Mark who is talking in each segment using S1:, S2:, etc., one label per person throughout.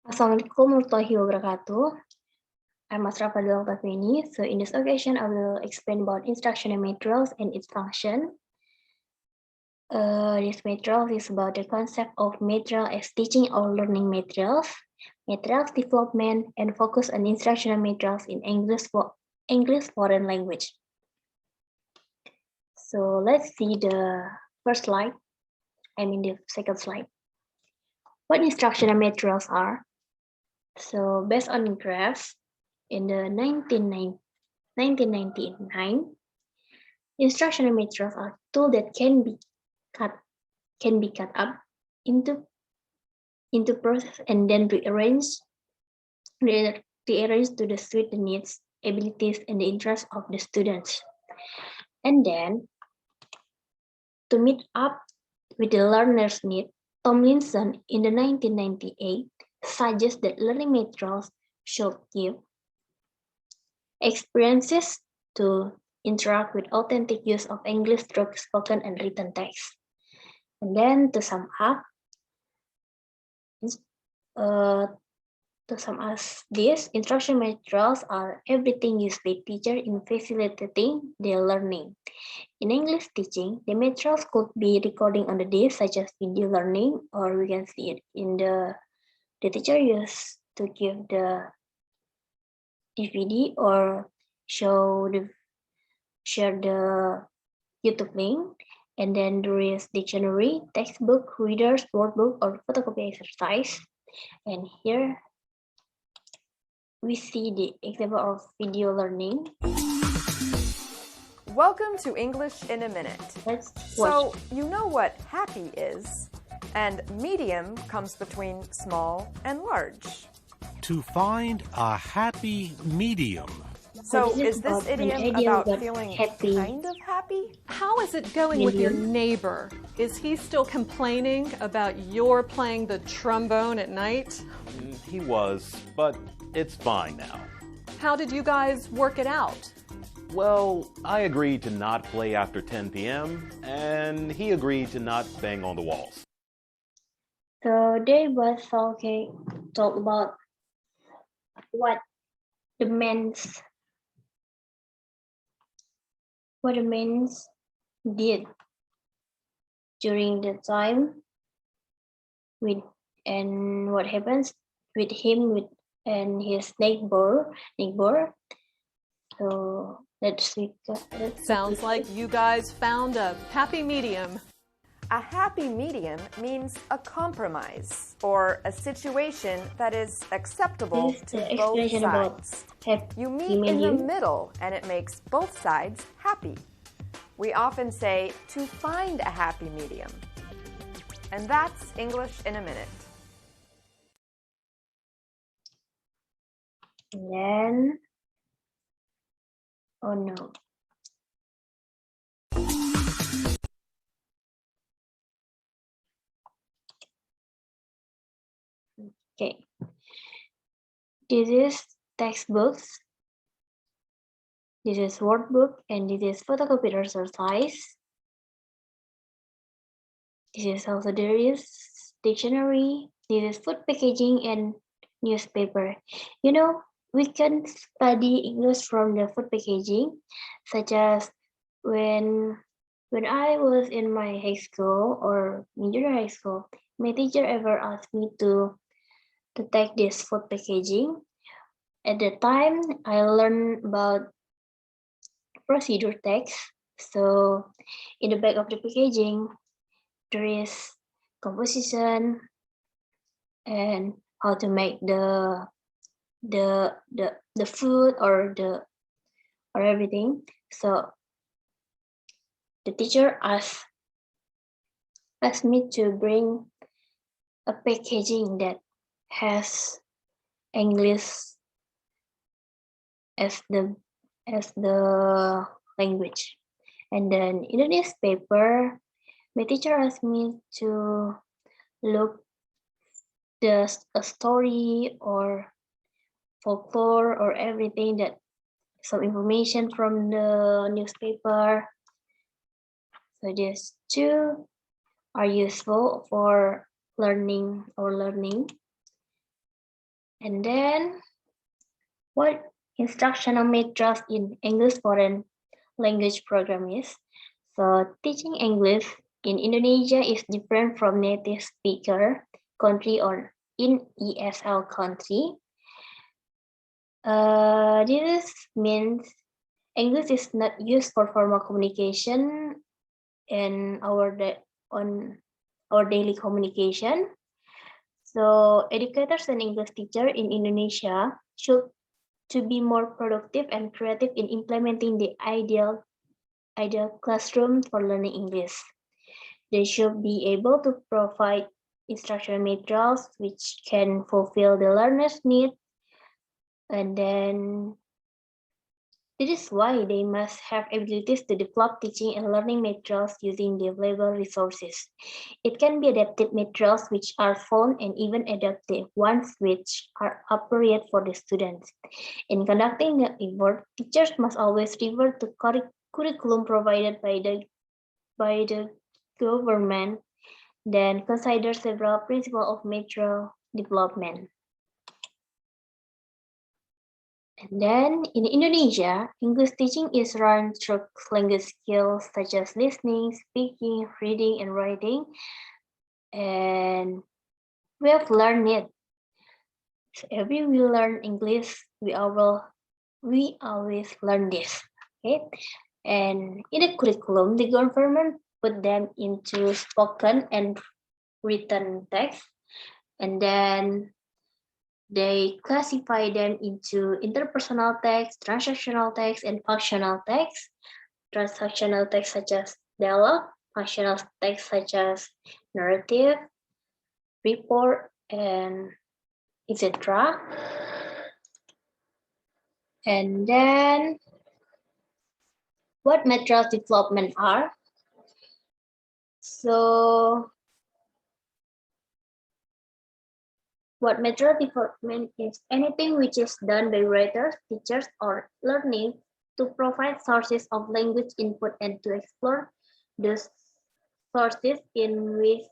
S1: Assalamualaikum warahmatullahi wabarakatuh. I'm Asra FADHILAH. So in this occasion, I will explain about instructional materials and its function. This material is about the concept of material as teaching or learning materials, materials development, and focus on instructional materials in English foreign language. So let's see the first slide. The second slide. What instructional materials are? So based on graphs, in the 1999, instructional materials are tools that can be cut up into process and then rearranged to suit the needs, abilities, and the interests of the students. And then to meet up with the learner's need, Tomlinson in the 1998 suggests that learning materials should give experiences to interact with authentic use of English through spoken and written text. And then to sum up this, instruction materials are everything used by teachers in facilitating their learning. In English teaching, the materials could be recording on the disc, such as video learning, or we can see it in the teacher used to give the DVD or share the YouTube link. And then there is dictionary, textbook, readers, workbook, or photocopy exercise. And here we see the example of video learning.
S2: Welcome to English in a Minute. So, you know what happy is, and medium comes between small and large.
S3: To find a happy medium.
S2: So, is this idiom about feeling kind of happy?
S4: How is it going with your neighbor? Is he still complaining about your playing the trombone at night?
S5: He was, but it's fine now.
S4: How did you guys work it out?
S5: Well, I agreed to not play after 10 p.m., and he agreed to not bang on the walls.
S1: So they both talk about what the men did during the time and what happens with him and his neighbor. So let's see.
S4: Sounds like you guys found a happy medium.
S2: A happy medium means a compromise or a situation that is acceptable to both sides. You meet in the middle and it makes both sides happy. We often say to find a happy medium. And that's English in a Minute.
S1: And then, oh no. Okay, this is textbooks, this is workbook, and this is photocopy exercise. This is also there is dictionary, this is food packaging and newspaper. You know, we can study English from the food packaging, such as when I was in my high school or junior high school, my teacher ever asked me to take this food packaging. At the time, I learned about procedure text. So in the back of the packaging, there is composition and how to make the food or everything. So the teacher asked me to bring a packaging that has English as the language. And then in the newspaper, my teacher asked me to look a story or folklore or everything, that some information from the newspaper. So these two are useful for learning. And then what instructional materials in English foreign language program is. So teaching English in Indonesia is different from native speaker country or in ESL country. This means English is not used for formal communication in on our daily communication. So educators and English teachers in Indonesia should to be more productive and creative in implementing the ideal classroom for learning English. They should be able to provide instructional materials which can fulfill the learner's need, and then this is why they must have abilities to develop teaching and learning materials using the available resources. It can be adapted materials which are found and even adaptive ones which are appropriate for the students. In conducting the effort, teachers must always refer to curriculum provided by the government, then consider several principles of material development. And then in Indonesia, English teaching is run through language skills such as listening, speaking, reading, and writing. And we have learned it. So every we learn English, we always learn this. Okay. And in the curriculum, the government put them into spoken and written text. And then they classify them into interpersonal text, transactional text, and functional text. Transactional text such as dialogue, functional text such as narrative, report, and etc. And then what materials development are? So what material development is anything which is done by writers, teachers, or learning to provide sources of language input and to explore the sources in which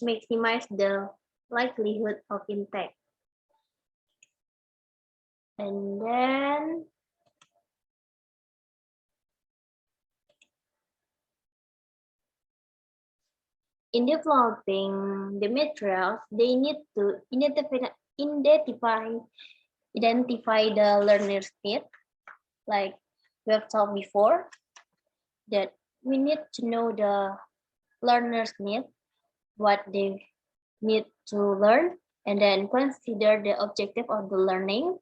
S1: maximize the likelihood of impact. And then in developing the materials, they need to identify the learner's need, like we have talked before, that we need to know the learner's need, what they need to learn, and then consider the objective of the learning.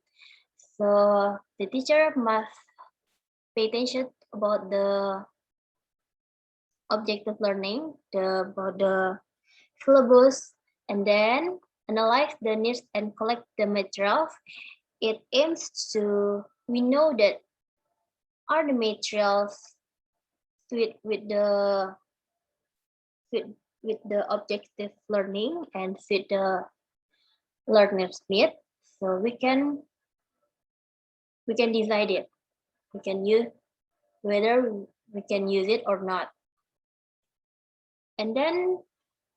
S1: So the teacher must pay attention about the objective learning, about the syllabus, and then analyze the needs and collect the materials. It aims to, we know that are the materials with the objective learning and fit the learner's need. So we can decide it. We can use whether we can use it or not. And then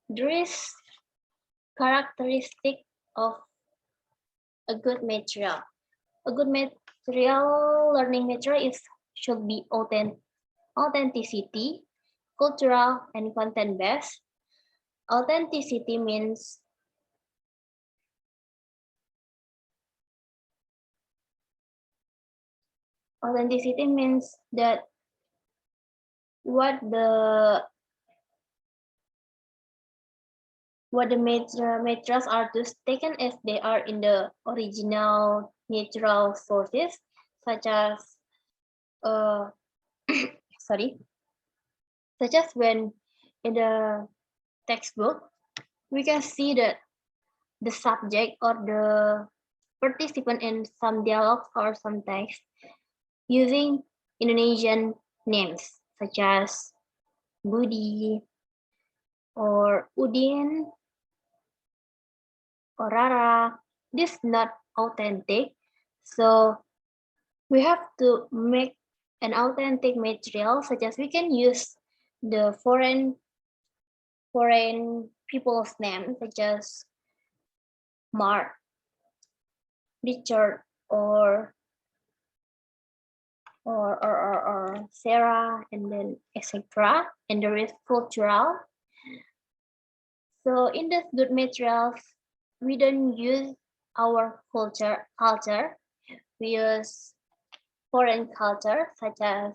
S1: there is characteristic of a good material. A good material, learning material should be authenticity, cultural, and content-based. Authenticity means that what the materials are just taken as they are in the original natural sources, such as such as when in the textbook we can see that the subject or the participant in some dialogue or some text using Indonesian names such as Budi or Udin or Rara. This is not authentic. So we have to make an authentic material, such as we can use the foreign people's name, such as Mark, Richard, or Sarah, and then etc. And there is cultural. So in the good materials, we don't use our culture. We use foreign culture, such as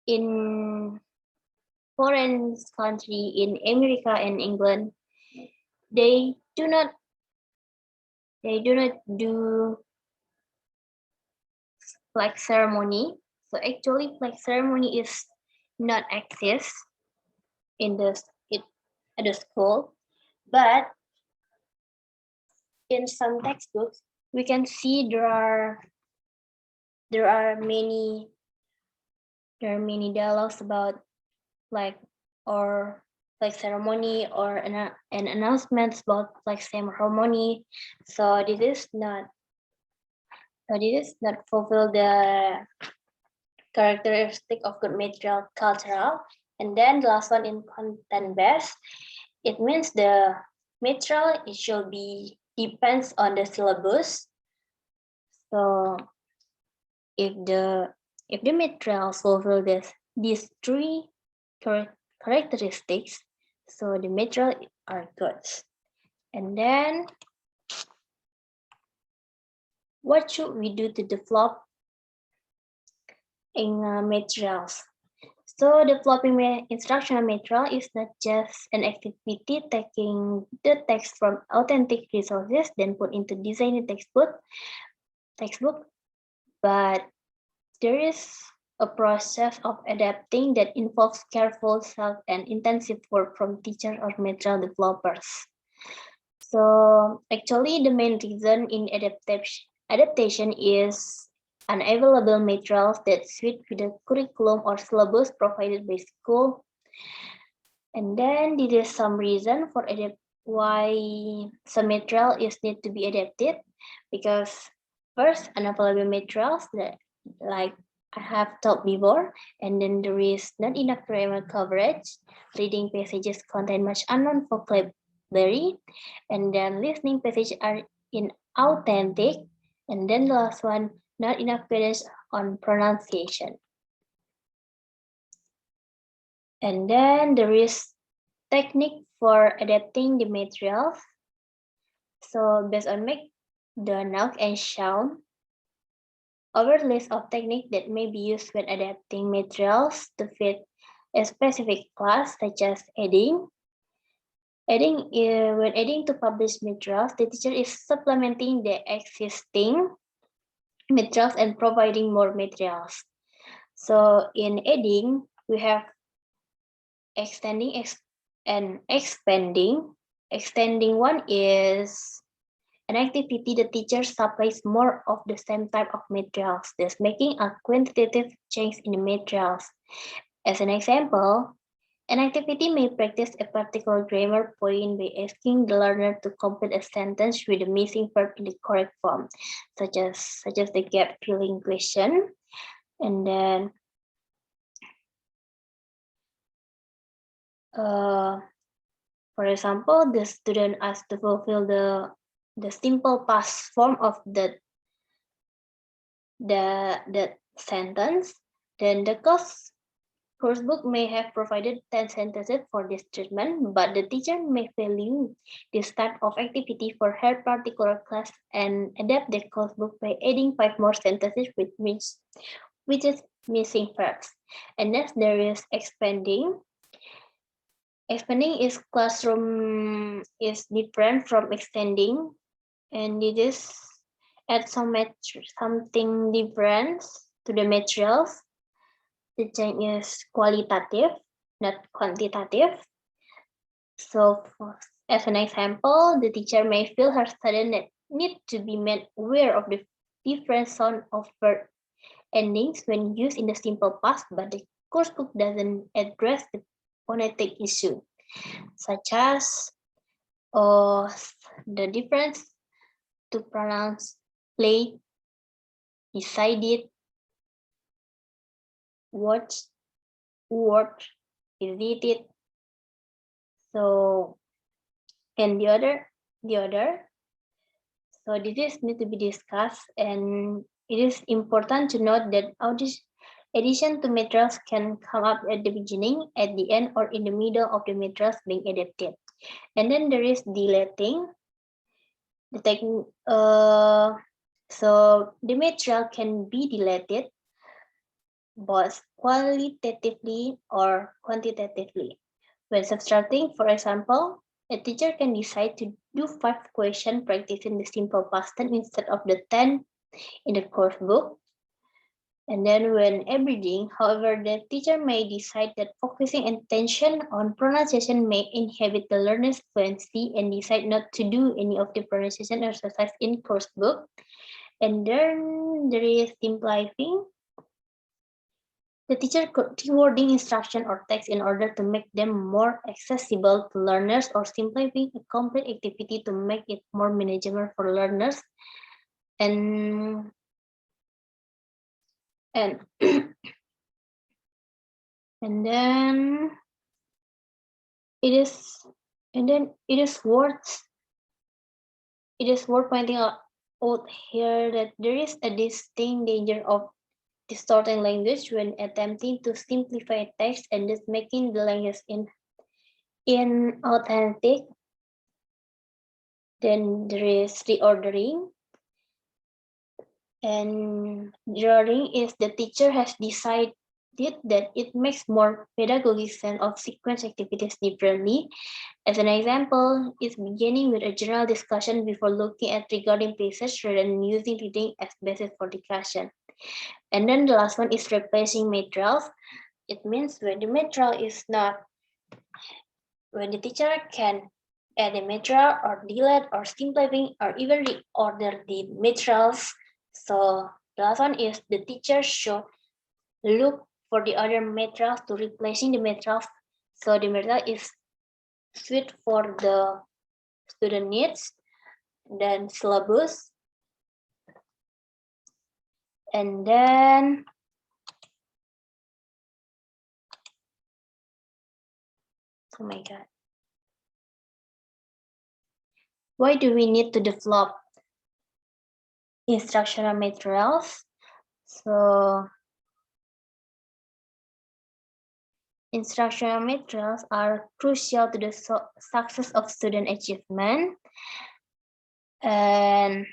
S1: in foreign country in America and England. They do not do flag ceremony. So actually, flag ceremony is not exist in at the school, but in some textbooks we can see there are many dialogues about flag or flag ceremony or an announcements about flag ceremony. So this is not fulfill the characteristic of good material cultural. And then the last one in content based, it means the material it should be depends on the syllabus. So if the material fulfill these three characteristics, so the material are good. And then what should we do to develop in materials? So developing instructional material is not just an activity taking the text from authentic resources then put into design textbook, but there is a process of adapting that involves careful self and intensive work from teachers or material developers. So actually the main reason in adaptation is unavailable materials that suit with the curriculum or syllabus provided by school. And then there is some reason for why some material is need to be adapted, because first unavailable materials that like I have talked before, and then there is not enough grammar coverage, reading passages contain much unknown vocabulary, and then listening passages are inauthentic, and then the last one, not enough guidance on pronunciation. And then there is technique for adapting the materials. So based on the knock and sound, our list of techniques that may be used when adapting materials to fit a specific class, such as adding. When adding to published materials, the teacher is supplementing the existing materials and providing more materials. So in adding, we have extending and expanding. Extending one is an activity the teacher supplies more of the same type of materials, thus making a quantitative change in the materials. As an example, an activity may practice a particular grammar point by asking the learner to complete a sentence with the missing verb in the correct form, such as the gap filling question. And then for example, the student asked to fulfill the simple past form of the sentence. Then the course book may have provided 10 sentences for this treatment, but the teacher may value this type of activity for her particular class and adapt the course book by adding 5 more sentences which is missing verbs. And next there is expanding. Expanding is classroom is different from extending, and it is add something different to the materials. The change is qualitative, not quantitative. So as an example, the teacher may feel her student need to be made aware of the different sound of verb endings when used in the simple past, but the course book doesn't address the phonetic issue, such as the difference to pronounce played, decided, watched, word, visited. So, and the other So this need to be discussed, and it is important to note that addition to materials can come up at the beginning, at the end, or in the middle of the materials being adapted. And then there is deleting. So the material can be deleted both qualitatively or quantitatively. When subtracting, for example, a teacher can decide to do 5 questions practicing the simple past tense instead of the 10 in the course book. And then when averaging, however, the teacher may decide that focusing attention on pronunciation may inhibit the learner's fluency and decide not to do any of the pronunciation exercise in course book. And then there is simplifying. The teacher could rewarding instruction or text in order to make them more accessible to learners, or simplifying a complete activity to make it more manageable for learners. And and then it is worth pointing out here that there is a distinct danger of distorting language when attempting to simplify text and thus making the language inauthentic. Then there is reordering. And reordering is the teacher has decided that it makes more pedagogic sense of sequence activities differently. As an example, is beginning with a general discussion before looking at regarding passage rather than using reading as basis for discussion. And then the last one is replacing materials. It means when the material is not, when the teacher can add a material or delete or simplifying or even reorder the materials. So the last one is the teacher should look for the other materials to replacing the materials. So the material is fit for the student needs, then syllabus, and then oh my god, why do we need to develop instructional materials? So instructional materials are crucial to the success of student achievement, and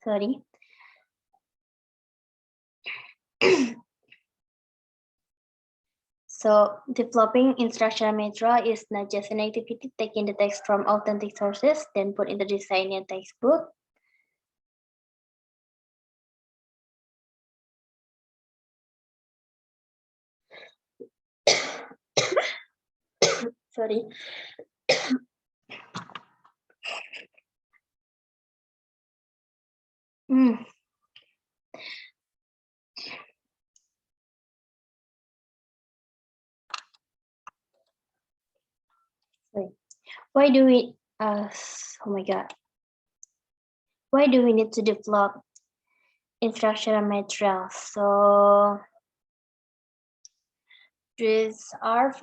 S1: sorry. So developing instructional material is not just an activity taking the text from authentic sources, then put in the designer textbook. Sorry. Why do we, oh my god, why do we need to develop instructional materials? So these are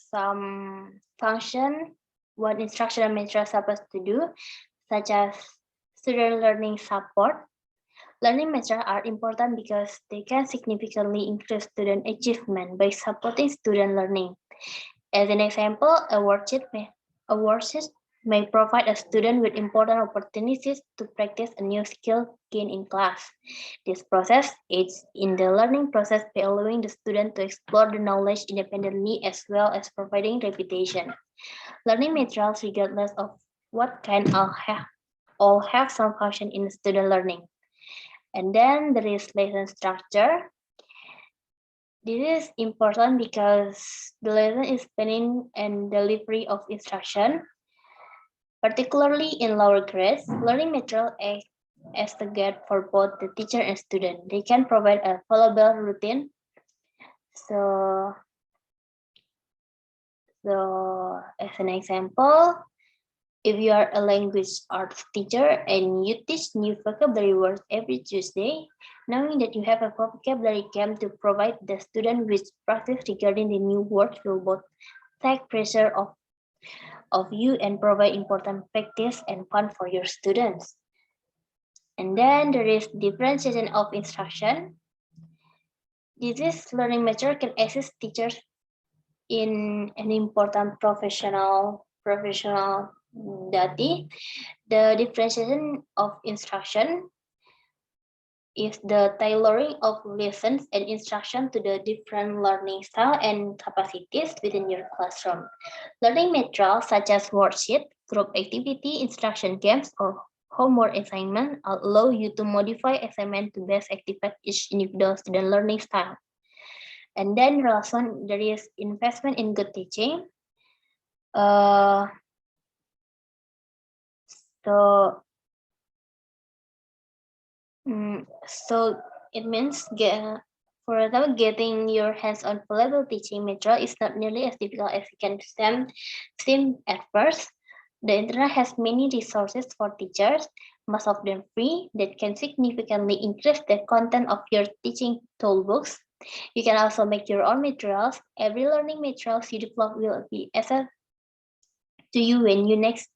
S1: some function what instructional materials are supposed to do, such as student learning support. Learning materials are important because they can significantly increase student achievement by supporting student learning. As an example, a worksheet may provide a student with important opportunities to practice a new skill gained in class. This process aids in the learning process by allowing the student to explore the knowledge independently as well as providing repetition. Learning materials, regardless of what kind, all have some function in student learning. And then there is lesson structure. This is important because the lesson is planning and delivery of instruction. Particularly in lower grades, learning material acts as the guide for both the teacher and student. They can provide a followable routine. So as an example, If you are a language arts teacher and you teach new vocabulary words every Tuesday, knowing that you have a vocabulary camp to provide the student with practice regarding the new words will both take pressure of you and provide important practice and fun for your students. And then there is differentiation of instruction. This learning method can assist teachers in an important professional duty. The differentiation of instruction is the tailoring of lessons and instruction to the different learning style and capacities within your classroom. Learning materials such as worksheet, group activity, instruction games, or homework assignment allow you to modify assignment to best activate each individual student learning style. And then last one, there is investment in good teaching. So it means for example, getting your hands on valuable teaching material is not nearly as difficult as it can seem at first. The internet has many resources for teachers, most of them free, that can significantly increase the content of your teaching toolbox. You can also make your own materials. Every learning materials you develop will be assessed to you when you next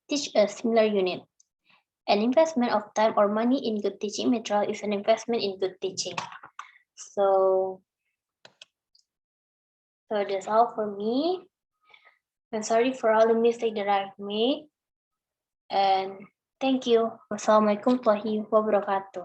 S1: teach a similar unit. An investment of time or money in good teaching material is an investment in good teaching. So that's all for me. I'm sorry for all the mistakes that I've made. And thank you. Wassalamualaikum warahmatullahi wabarakatuh.